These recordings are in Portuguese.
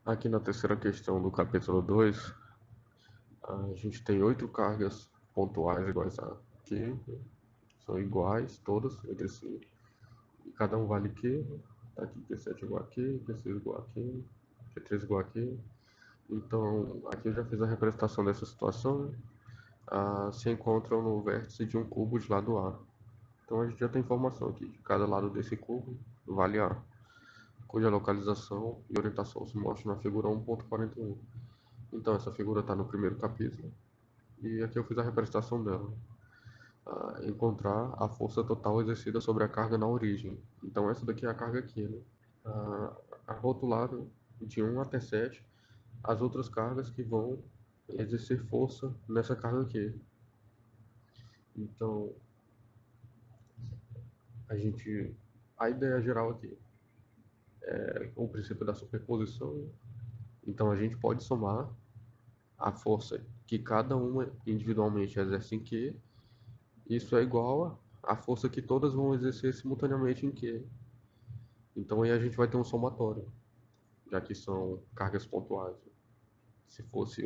Aqui na terceira questão do capítulo 2, a gente tem 8 cargas pontuais iguais a Q, são iguais todas entre si, e cada um vale Q, tá aqui Q7 igual a Q, Q6 igual a Q, Q3 igual a Q. Então, aqui eu já fiz a representação dessa situação, né? Se encontram no vértice de um cubo de lado A. Então a gente já tem informação aqui, de cada lado desse cubo vale A, cuja localização e orientação se mostram na figura 1.41. Então essa figura está no primeiro capítulo, e aqui eu fiz a representação dela. Encontrar a força total exercida sobre a carga na origem. Então essa daqui é a carga aqui, né? Rotulado de 1 até 7, as outras cargas que vão exercer força nessa carga aqui. Então, a ideia geral aqui é o princípio da superposição. Então a gente pode somar a força que cada uma individualmente exerce em Q. Isso é igual à força que todas vão exercer simultaneamente em Q. Então aí a gente vai ter um somatório, já que são cargas pontuais. Se fosse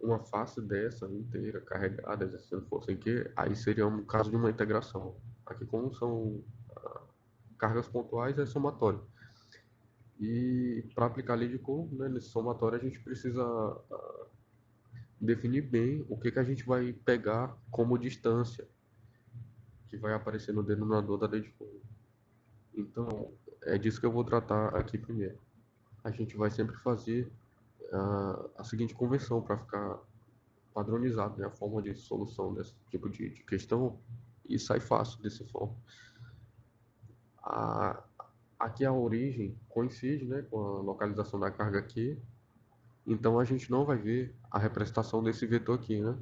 uma face dessa inteira carregada exercendo força em Q, aí seria um caso de uma integração. Aqui, como são cargas pontuais, é somatório. E para aplicar a lei de Coulomb, né, nesse somatório, a gente precisa definir bem o que a gente vai pegar como distância que vai aparecer no denominador da lei de Coulomb. Então, é disso que eu vou tratar aqui primeiro. A gente vai sempre fazer a seguinte convenção para ficar padronizado, né, a forma de solução desse tipo de questão, e sai fácil dessa forma. A, Aqui a origem coincide, né, com a localização da carga aqui, então a gente não vai ver a representação desse vetor aqui, né,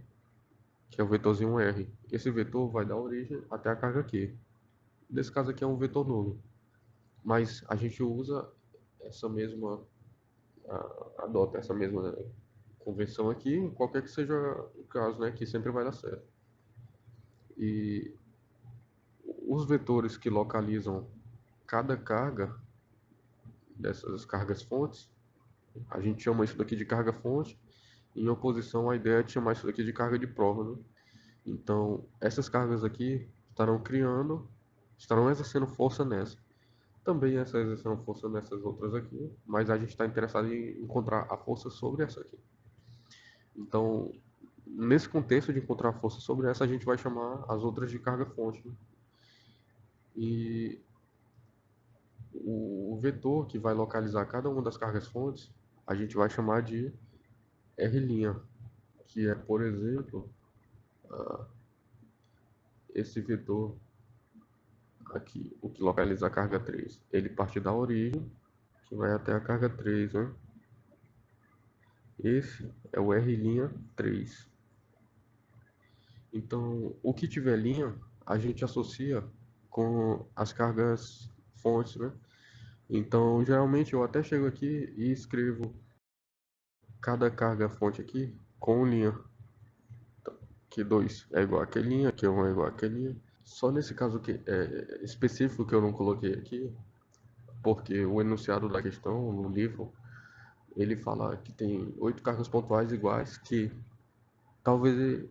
que é o vetorzinho R. Esse vetor vai dar origem até a carga aqui. Nesse caso aqui é um vetor nulo, mas a gente usa essa mesma, adota essa mesma convenção aqui, qualquer que seja o caso, né, que sempre vai dar certo. E os vetores que localizam cada carga dessas cargas fontes, a gente chama isso daqui de carga fonte, em oposição à ideia de chamar isso daqui de carga de prova, né? Então, essas cargas aqui estarão exercendo força nessa. Também essa exercendo força nessas outras aqui, mas a gente está interessado em encontrar a força sobre essa aqui. Então, nesse contexto de encontrar a força sobre essa, a gente vai chamar as outras de carga fonte, né? E o vetor que vai localizar cada uma das cargas fontes, a gente vai chamar de R', que é, por exemplo, esse vetor aqui, o que localiza a carga 3. Ele parte da origem, que vai até a carga 3, né? Esse é o R'3. Então, o que tiver linha, a gente associa com as cargas fontes, né? Então, geralmente eu até chego aqui e escrevo cada carga fonte aqui com linha. Que 2 é igual a aquele, que 1 é igual a aquele. Só nesse caso que é específico que eu não coloquei aqui, porque o enunciado da questão no livro, ele fala que tem 8 cargas pontuais iguais, que talvez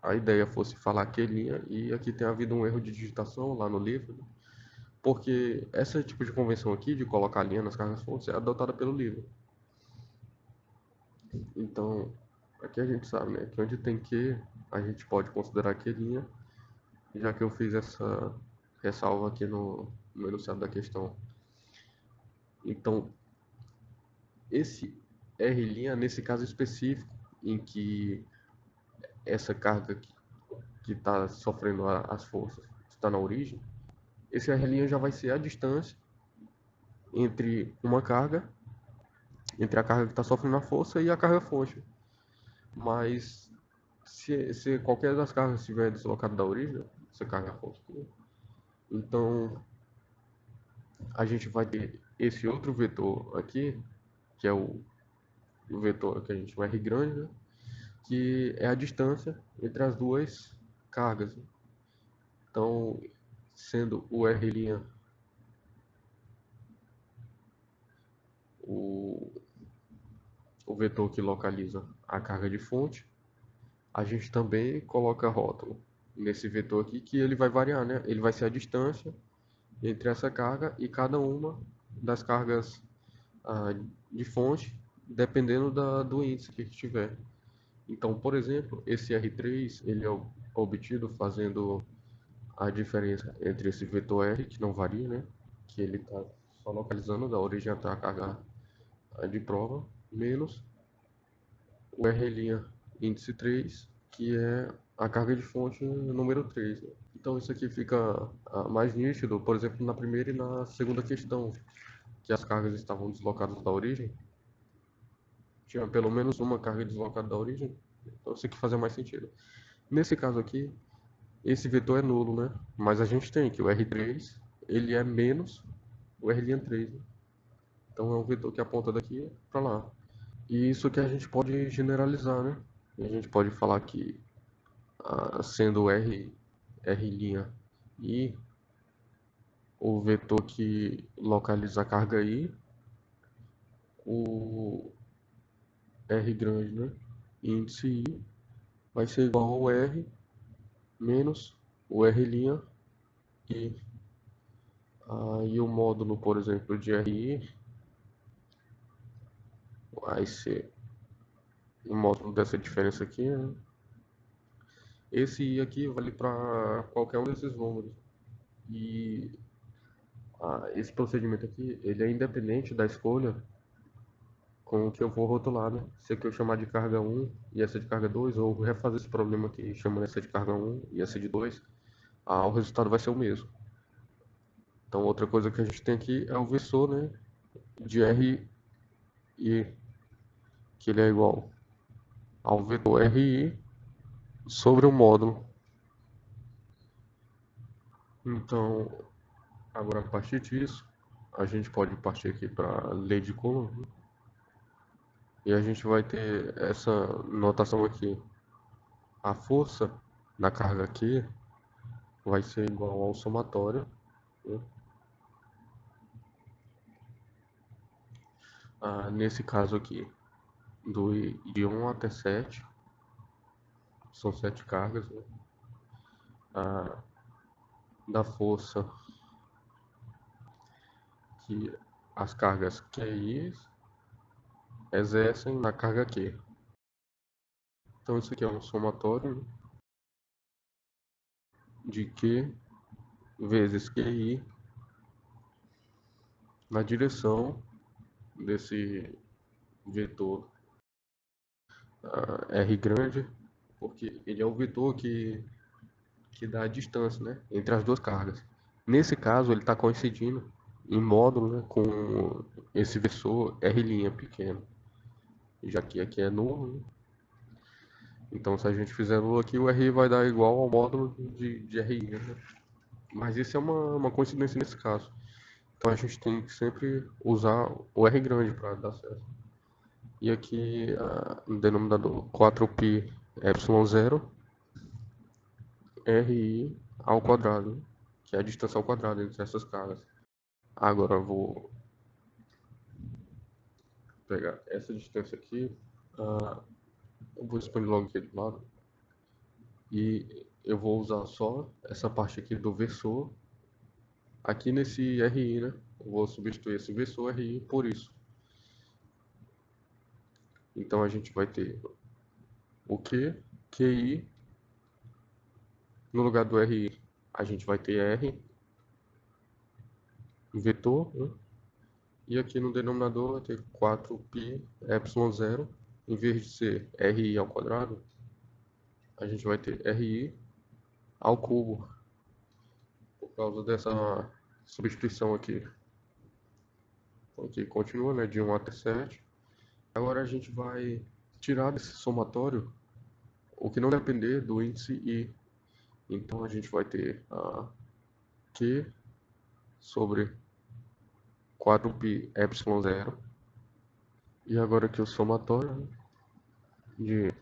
a ideia fosse falar aquele, e aqui tem havido um erro de digitação lá no livro, né? Porque esse tipo de convenção aqui, de colocar linha nas cargas fontes, é adotada pelo livro. Então, aqui a gente sabe, né, que onde tem que, a gente pode considerar que linha, já que eu fiz essa ressalva aqui no enunciado da questão. Então, esse R', nesse caso específico, em que essa carga que está sofrendo as forças está na origem, esse R' já vai ser a distância entre uma carga, entre a carga que está sofrendo a força e a carga fonte. Mas se qualquer das cargas estiver deslocada da origem, essa carga fonte, então a gente vai ter esse outro vetor aqui, que é o vetor que a gente chama R grande, né? Que é a distância entre as duas cargas. Então, sendo o, o vetor que localiza a carga de fonte, a gente também coloca rótulo nesse vetor aqui, que ele vai variar, né? Ele vai ser a distância entre essa carga e cada uma das cargas de fonte, dependendo do índice que estiver. Então, por exemplo, esse R3 ele é obtido fazendo a diferença entre esse vetor R, que não varia, né? Que ele está só localizando da origem até a carga de prova, menos o R' índice 3, que é a carga de fonte número 3, né? Então isso aqui fica mais nítido, por exemplo, na primeira e na segunda questão, que as cargas estavam deslocadas da origem, tinha pelo menos uma carga deslocada da origem, então isso aqui fazia mais sentido. Nesse caso aqui, esse vetor é nulo, né? Mas a gente tem que o R3, ele é menos o R'3, né? Então é um vetor que aponta daqui para lá. E isso que a gente pode generalizar, né? A gente pode falar que sendo R' I o vetor que localiza a carga I, o R grande, né? Índice I vai ser igual ao R menos o R' I. E o módulo, por exemplo, de RI vai ser o módulo dessa diferença aqui, né? Esse I aqui vale para qualquer um desses números. E esse procedimento aqui, ele é independente da escolha com o que eu vou rotular, né? Se aqui eu chamar de carga 1 e essa de carga 2, ou refazer esse problema aqui chamando essa de carga 1 e essa de 2, o resultado vai ser o mesmo. Então outra coisa que a gente tem aqui é o versor, né? De RI, que ele é igual ao vetor RI sobre o módulo. Então, agora a partir disso, a gente pode partir aqui para a lei de Coulomb, né? E a gente vai ter essa notação aqui. A força da carga aqui vai ser igual ao somatório, né? Nesse caso aqui, de 1 até 7, são 7 cargas, né? Da força que as cargas QI exercem na carga Q. Então isso aqui é um somatório, né, de Q vezes QI na direção desse vetor R grande, porque ele é o vetor que dá a distância, né, entre as duas cargas. Nesse caso, ele está coincidindo em módulo, né, com esse vetor R' pequeno, já que aqui é nulo, né? Então, se a gente fizer nulo aqui, o R vai dar igual ao módulo de RI, né? Mas isso é uma coincidência nesse caso. Então, a gente tem que sempre usar o R grande para dar certo. E aqui, no denominador 4π ε0 RI ao quadrado, que é a distância ao quadrado entre essas cargas. Agora eu vou pegar essa distância aqui, eu vou expandir logo aqui do lado, e eu vou usar só essa parte aqui do versor, aqui nesse RI, né? Eu vou substituir esse versor RI por isso. Então a gente vai ter o Q, QI, no lugar do RI a gente vai ter R, vetor, né? E aqui no denominador vai ter 4π ε0, em vez de ser RI ao quadrado, a gente vai ter RI ao cubo, por causa dessa substituição aqui. Então aqui continua, né, de 1 até 7. Agora a gente vai tirar desse somatório o que não depender do índice I. Então a gente vai ter Q sobre 4π ε0. E agora aqui o somatório de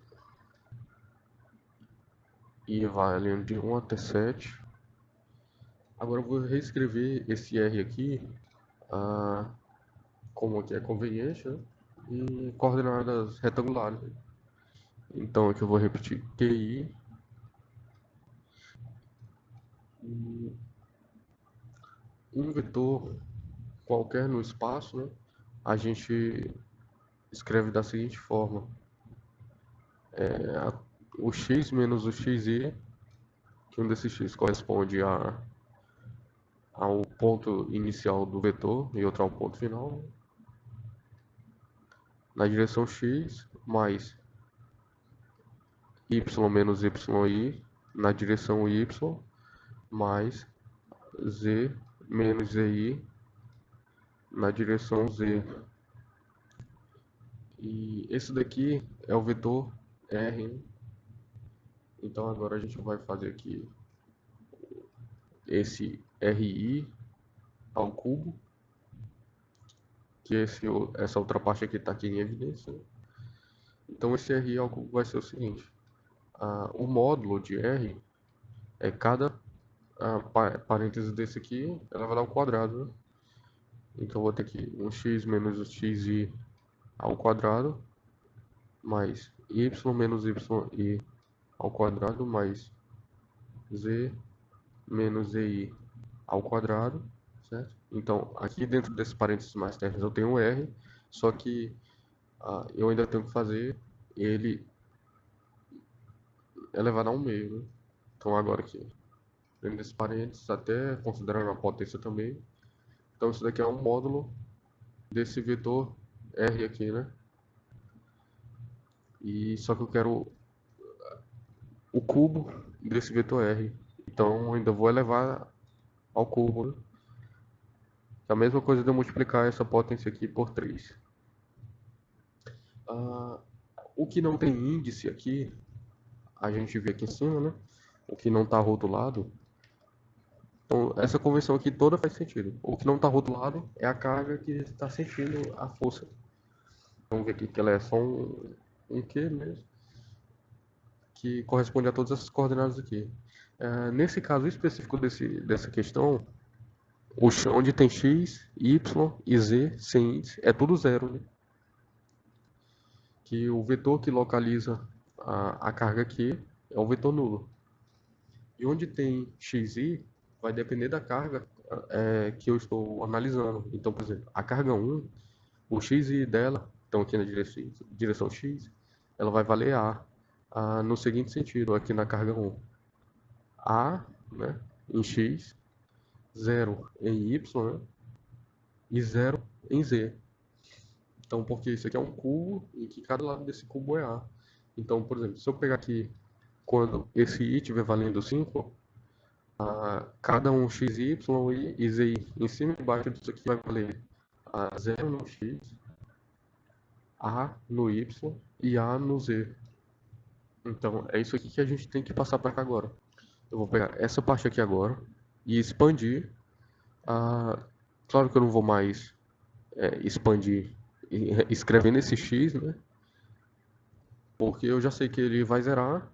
I valendo de 1 até 7. Agora eu vou reescrever esse R aqui como aqui é conveniente, né? E coordenadas retangulares. Então aqui eu vou repetir QI. Um vetor qualquer no espaço, né? A gente escreve da seguinte forma: o x menos o xi, que um desses x corresponde ao ponto inicial do vetor e outro ao ponto final, na direção x, mais y menos yi na direção y, mais z menos zi na direção z. E esse daqui é o vetor R, né? Então agora a gente vai fazer aqui esse RI ao cubo, que essa outra parte aqui está aqui em evidência, né? Então esse RI ao cubo vai ser o seguinte: o módulo de R é cada parêntese desse aqui, ela vai dar ao quadrado, né? Então eu vou ter aqui um x menos o xi ao quadrado, mais y menos yi ao quadrado, mais z menos zi ao quadrado, certo? Então, aqui dentro desses parênteses mais térreos eu tenho um r, só que eu ainda tenho que fazer ele elevado ao meio, né? Então, agora aqui, dentro desses parênteses, até considerando a potência também. Então, isso daqui é um módulo desse vetor r aqui, né? E só que eu quero o cubo desse vetor r. Então, eu ainda vou elevar ao cubo, né? É a mesma coisa de eu multiplicar essa potência aqui por 3. O que não tem índice aqui, a gente vê aqui em cima, né? O que não está rotulado. Então, essa convenção aqui toda faz sentido. O que não está rotulado é a carga que está sentindo a força. Vamos ver aqui que ela é só um Q mesmo, que corresponde a todas essas coordenadas aqui. Nesse caso específico dessa questão, o chão onde tem x, y e z sem índice é tudo zero, né? Que o vetor que localiza a carga aqui é o vetor nulo. E onde tem xi, vai depender da carga que eu estou analisando. Então, por exemplo, a carga 1, o xi dela, então aqui na direção x, ela vai valer a no seguinte sentido, aqui na carga 1. A, né, em x, 0 em y, né, e 0 em z. Então, porque isso aqui é um cubo em que cada lado desse cubo é A. Então, por exemplo, se eu pegar aqui, quando esse i estiver valendo 5, cada um xy e zi em cima e embaixo disso aqui vai valer 0 no x, a no y e a no z. Então, é isso aqui que a gente tem que passar para cá agora. Eu vou pegar essa parte aqui agora e expandir. Claro que eu não vou mais expandir escrevendo esse x, né? Porque eu já sei que ele vai zerar,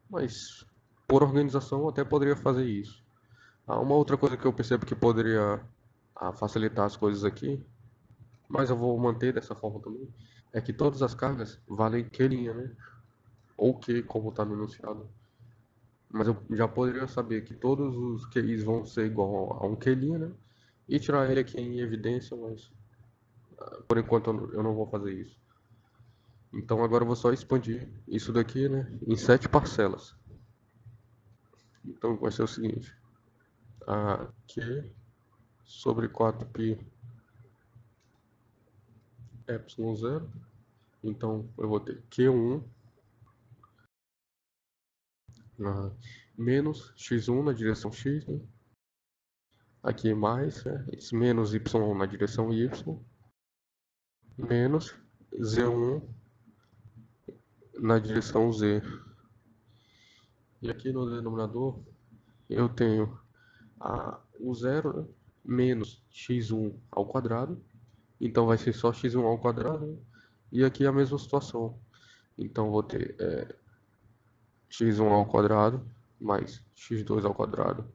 mas por organização eu até poderia fazer isso. Uma outra coisa que eu percebo que poderia facilitar as coisas aqui, mas eu vou manter dessa forma também, é que todas as cargas valem Q', né? Ou Q, como está no enunciado. Mas eu já poderia saber que todos os QIs vão ser igual a um Q', né? E tirar ele aqui em evidência, mas por enquanto eu não vou fazer isso. Então agora eu vou só expandir isso daqui, né, em 7 parcelas. Então vai ser o seguinte: Q sobre 4π ε0. Então eu vou ter Q1 menos x1 na direção x, né? Aqui mais, né? Esse menos y na direção y, menos z1 na direção z. E aqui no denominador eu tenho o zero, né? Menos x1 ao quadrado. Então vai ser só x1 ao quadrado, né? E aqui a mesma situação. Então vou ter x1 ao quadrado mais x2 ao quadrado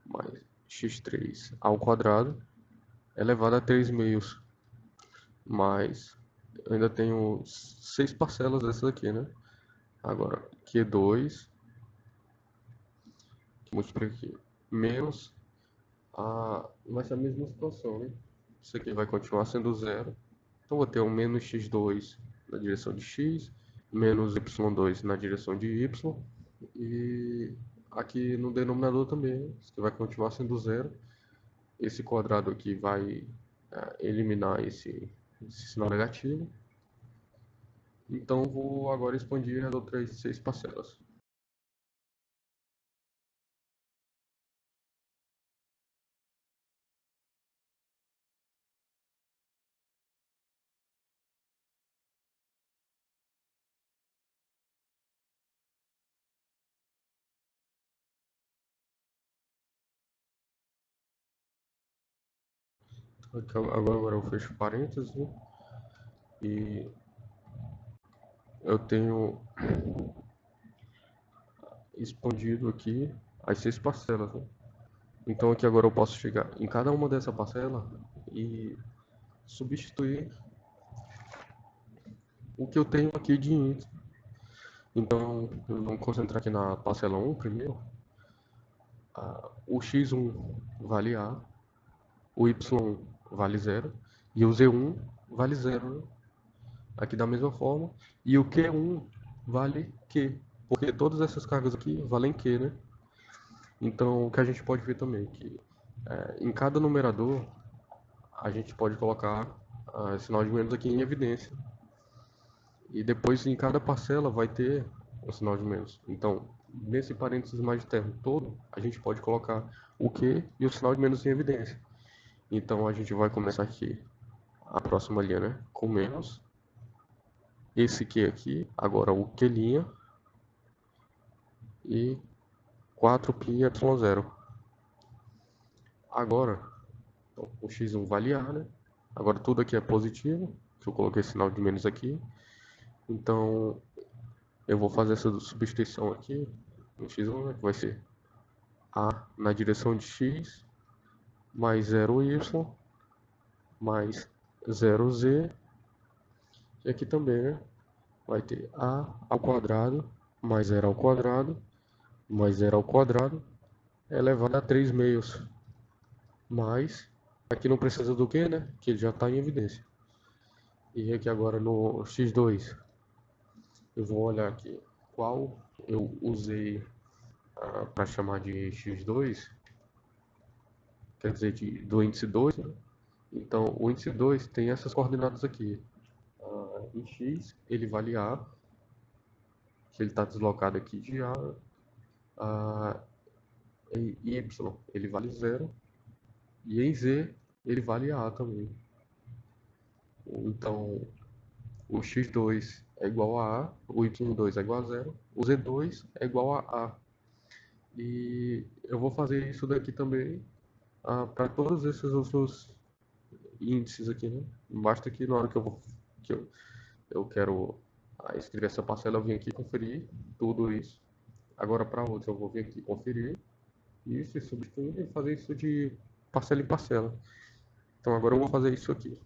mais x3 ao quadrado elevado a 3 meios. mais, eu ainda tenho 6 parcelas dessas aqui, né? Agora, Q2, que multiplica aqui, menos vai ser a mesma situação, né? Isso aqui vai continuar sendo zero. Então, vou ter um menos x2 na direção de x, menos y2 na direção de y, e aqui no denominador também, isso aqui vai continuar sendo zero. Esse quadrado aqui vai eliminar esse sinal negativo. Então, vou agora expandir as outras 6 parcelas. Agora eu fecho parênteses, né? E eu tenho expandido aqui as 6 parcelas, né? Então aqui agora eu posso chegar em cada uma dessa parcela e substituir o que eu tenho aqui de índice. Então, vamos concentrar aqui na parcela 1 primeiro. O x1 vale A, o y1 vale 0 e o z1 vale 0, né? Aqui da mesma forma. E o Q1 vale Q, porque todas essas cargas aqui valem Q, né? Então, o que a gente pode ver também é que em cada numerador a gente pode colocar sinal de menos aqui em evidência. E depois em cada parcela vai ter o sinal de menos. Então, nesse parênteses mais termo todo, a gente pode colocar o Q e o sinal de menos em evidência. Então, a gente vai começar aqui a próxima linha, né? Com menos. Esse Q aqui, agora o Q' e 4πy0. Agora, então, o x1 vale A, né? Agora tudo aqui é positivo, que eu coloquei sinal de menos aqui. Então, eu vou fazer essa substituição aqui no x1, né, que vai ser A na direção de x, mais 0y, mais 0z. E aqui também, né? Vai ter A ao quadrado, mais 0 ao quadrado, mais 0 ao quadrado, elevado a 3 meios. Mas, aqui não precisa do que, né? Que ele já está em evidência. E aqui agora no x2, eu vou olhar aqui qual eu usei para chamar de x2, quer dizer, do índice 2, né? Então, o índice 2 tem essas coordenadas aqui. Em x, ele vale A, que ele está deslocado aqui de A. Em y, ele vale 0. E em z, ele vale A também. Então, o x2 é igual a A, o y2 é igual a 0, o z2 é igual a A. E eu vou fazer isso daqui também para todos esses outros índices aqui, né? Basta que na hora que eu quero escrever essa parcela, eu vim aqui conferir tudo isso. Agora para outros eu vou vir aqui conferir isso e substituir e fazer isso de parcela em parcela. Então agora eu vou fazer isso aqui.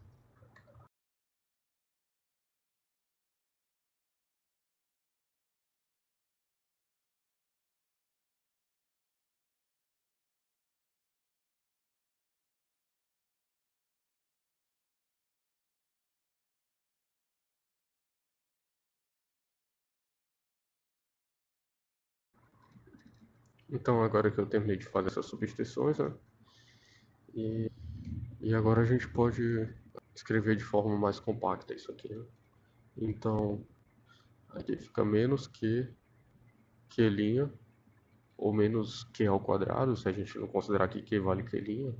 Então agora que eu terminei de fazer essas substituições, né? E agora a gente pode escrever de forma mais compacta isso aqui, né? Então aqui fica menos Q', ou menos Q ao quadrado, se a gente não considerar que Q vale Q',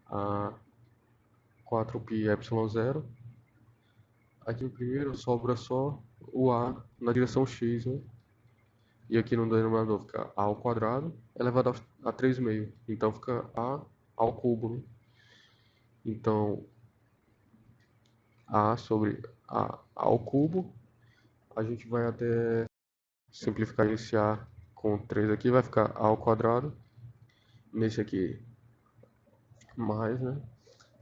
a 4πy0. Aqui primeiro sobra só o A na direção X, né? E aqui no denominador fica A ao quadrado elevado a 3 meio. Então fica A ao cubo, né? Então A sobre A ao cubo. A gente vai até simplificar esse A com 3 aqui, vai ficar A ao quadrado. Nesse aqui mais, né?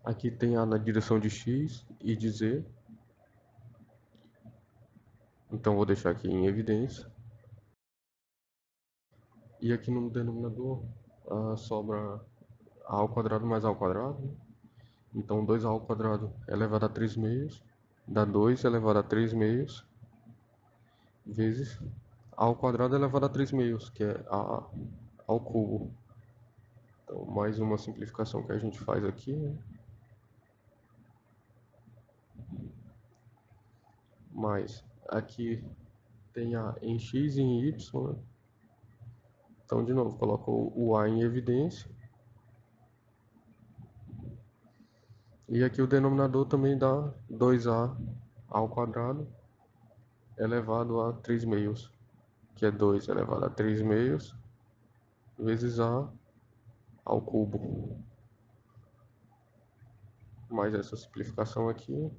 Aqui tem A na direção de X e de Z. Então vou deixar aqui em evidência. E aqui no denominador sobra A ao quadrado mais A ao quadrado, né? Então 2A ao quadrado elevado a 3 meios dá 2 elevado a 3 meios vezes A ao quadrado elevado a 3 meios, que é A ao cubo. Então mais uma simplificação que a gente faz aqui, né? Mais aqui tem A em X e em Y, né? Então de novo, coloco o A em evidência. E aqui o denominador também dá 2A ao quadrado elevado a 3 meios, que é 2 elevado a 3 meios vezes A ao cubo. Mais essa simplificação aqui.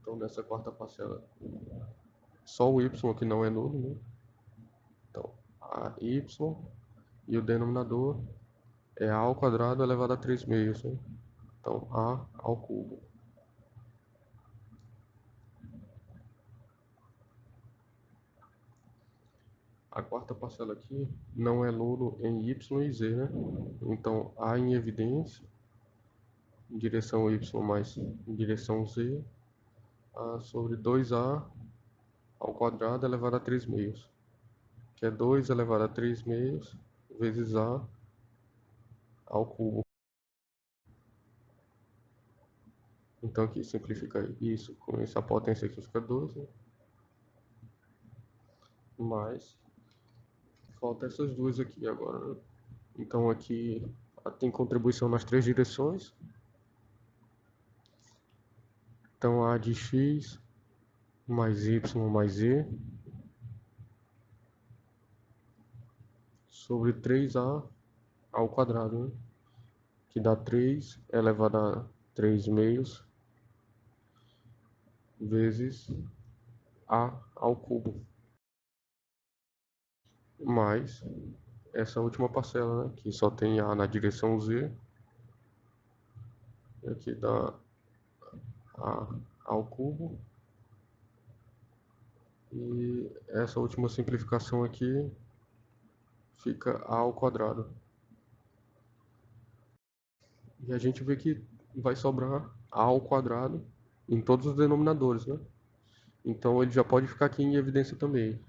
Então nessa quarta parcela, só o y que não é nulo, né? Então a y e o denominador é A ao quadrado elevado a 3 meios, né? Então A ao cubo. A quarta parcela aqui não é nulo em y e z, né? Então A em evidência, em direção y mais em direção z, A sobre 2A ao quadrado elevado a 3 meios, que é 2 elevado a 3 meios vezes A ao cubo. Então aqui simplifica isso com essa potência aqui fica 2, né? Mais falta essas duas aqui agora, né? Então aqui tem contribuição nas três direções. Então A de x mais y mais z sobre 3A ao quadrado, né? Que dá 3 elevado a 3 meios vezes A ao cubo. Mais essa última parcela, né? Que só tem A na direção z. E aqui dá A ao cubo. E essa última simplificação aqui fica A ao quadrado. E a gente vê que vai sobrar A ao quadrado em todos os denominadores, né? Então ele já pode ficar aqui em evidência também.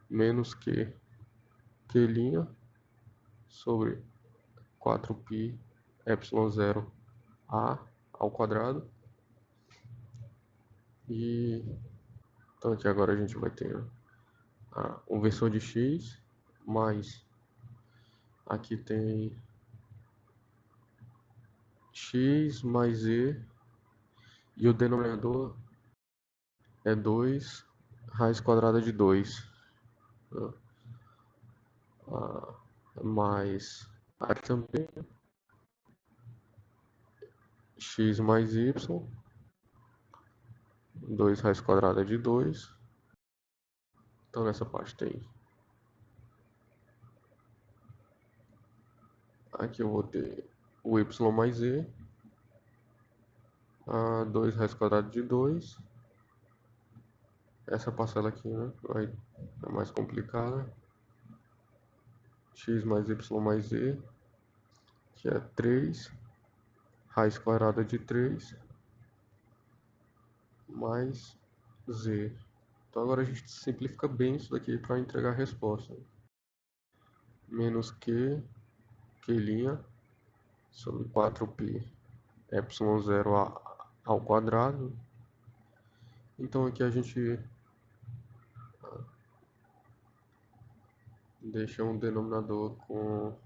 Menos Q' sobre 4π ε0 A ao quadrado. E então aqui agora a gente vai ter o versor de x mais aqui tem x mais z e o denominador é 2 raiz quadrada de 2, né? Mais aqui também x mais y, 2 raiz quadrada de 2. Então nessa parte tem aqui eu vou ter o y mais z, 2 raiz quadrada de 2. Essa parcela aqui, né, é mais complicada. X mais y mais z, que é 3 raiz quadrada de 3 mais z. Então agora a gente simplifica bem isso daqui para entregar a resposta. Menos Q' sobre 4π ε0 ao quadrado. Então aqui a gente deixa um denominador com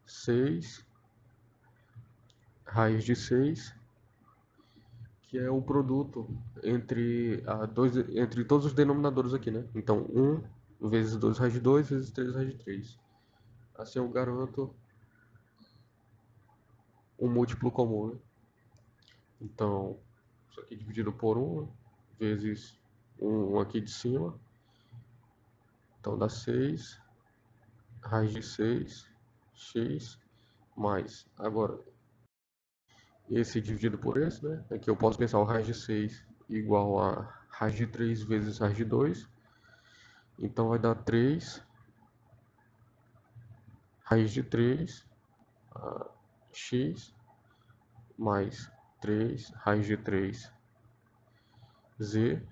6 raiz de 6, que é o produto entre todos os denominadores aqui, né? Então 1 vezes 2 raiz de 2 vezes 3 raiz de 3. Assim eu garanto um múltiplo comum, né? Então isso aqui dividido por 1 vezes 1 aqui de cima Então dá 6 raiz de 6 x mais, agora, esse dividido por esse, né? Aqui eu posso pensar o raiz de 6 igual a raiz de 3 vezes raiz de 2. Então vai dar 3 raiz de 3 x mais 3 raiz de 3 z.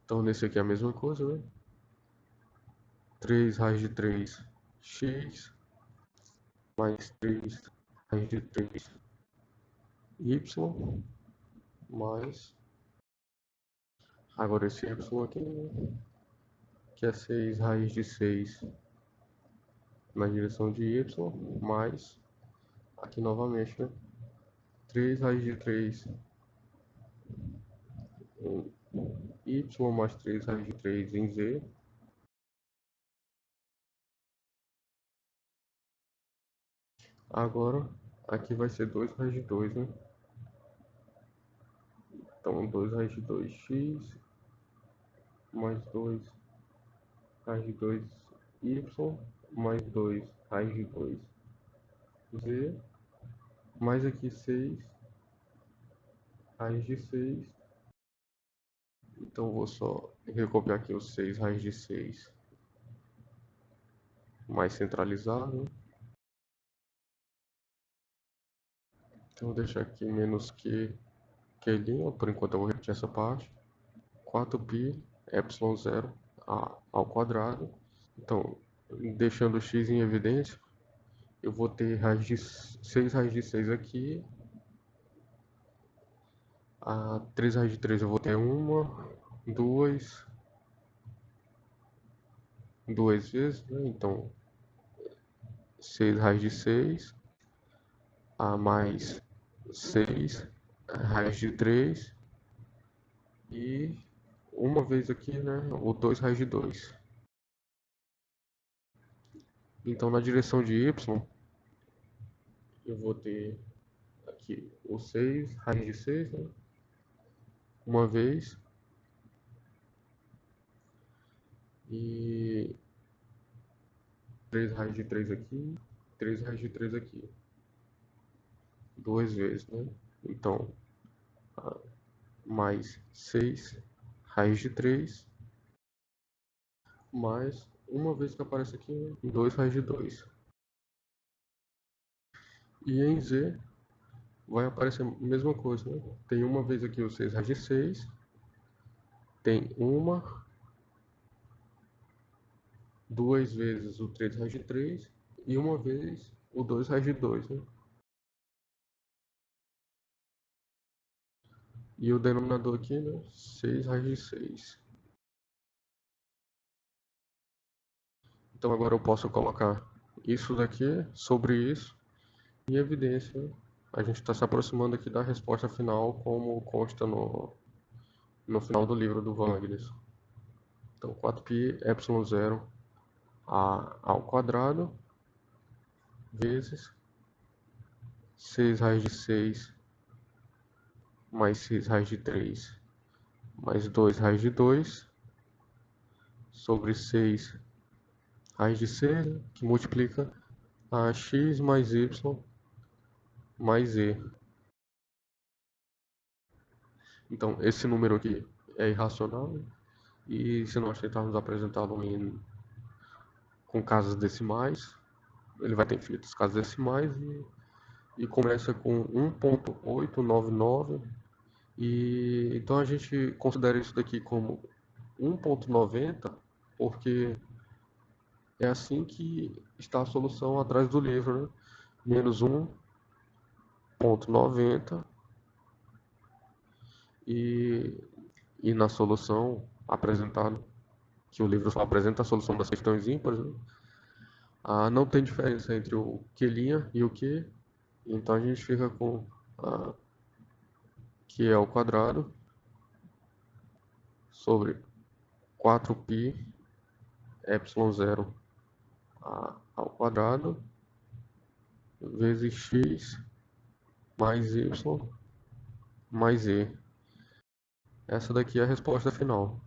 Então nesse aqui é a mesma coisa, né? 3 raiz de 3 x mais 3 raiz de 3 y mais, agora esse y aqui, né? Que é 6 raiz de 6 na direção de y, mais, aqui novamente, né? 3 raiz de 3 em y mais 3 raiz de 3 em z. Agora, aqui vai ser 2 raiz de 2, né? Então, 2 raiz de 2x mais 2 raiz de 2y mais 2 raiz de 2z, mais aqui 6 raiz de 6. Então, vou só recopiar aqui os 6 raiz de 6 mais centralizado, né? Então, vou deixar aqui menos q', por enquanto eu vou repetir essa parte. 4π ε0 ao quadrado. Então, deixando o x em evidência, eu vou ter 6 raiz de 6 aqui. A 3 raiz de 3 eu vou ter duas vezes, né? Então, 6 raiz de 6, a mais 6 raiz de 3 e uma vez aqui, né, o 2 raiz de 2. Então, na direção de y, eu vou ter aqui o 6 raiz de 6, né, uma vez, e 3 raiz de 3 aqui, 3 raiz de 3 aqui, duas vezes, né? Então, mais 6 raiz de 3, mais uma vez que aparece aqui, 2 raiz de 2. E em z vai aparecer a mesma coisa, né? Tem uma vez aqui o 6 raiz de 6, tem duas vezes o 3 raiz de 3 e uma vez o 2 raiz de 2, né? E o denominador aqui, né? 6 raiz de 6. Então agora eu posso colocar isso daqui sobre isso em evidência, né? A gente está se aproximando aqui da resposta final, como consta no final do livro do Wagner. Então 4π ε0 ao quadrado vezes 6 raiz de 6 mais 6 raiz de 3 mais 2 raiz de 2 sobre 6 raiz de 6, né, que multiplica a x mais y mais z. Então, esse número aqui é irracional, né? E se nós tentarmos apresentá-lo com casas decimais, ele vai ter infinitas casas decimais e começa com 1.899. E então a gente considera isso daqui como 1.90, porque é assim que está a solução atrás do livro, né? Menos 1.90 e, e na solução apresentada, que o livro só apresenta a solução das questões ímpares, né? Não tem diferença entre o Q' e o Q, então a gente fica com Q ao quadrado sobre 4π ε0 ao quadrado vezes x mais y mais e. Essa daqui é a resposta final.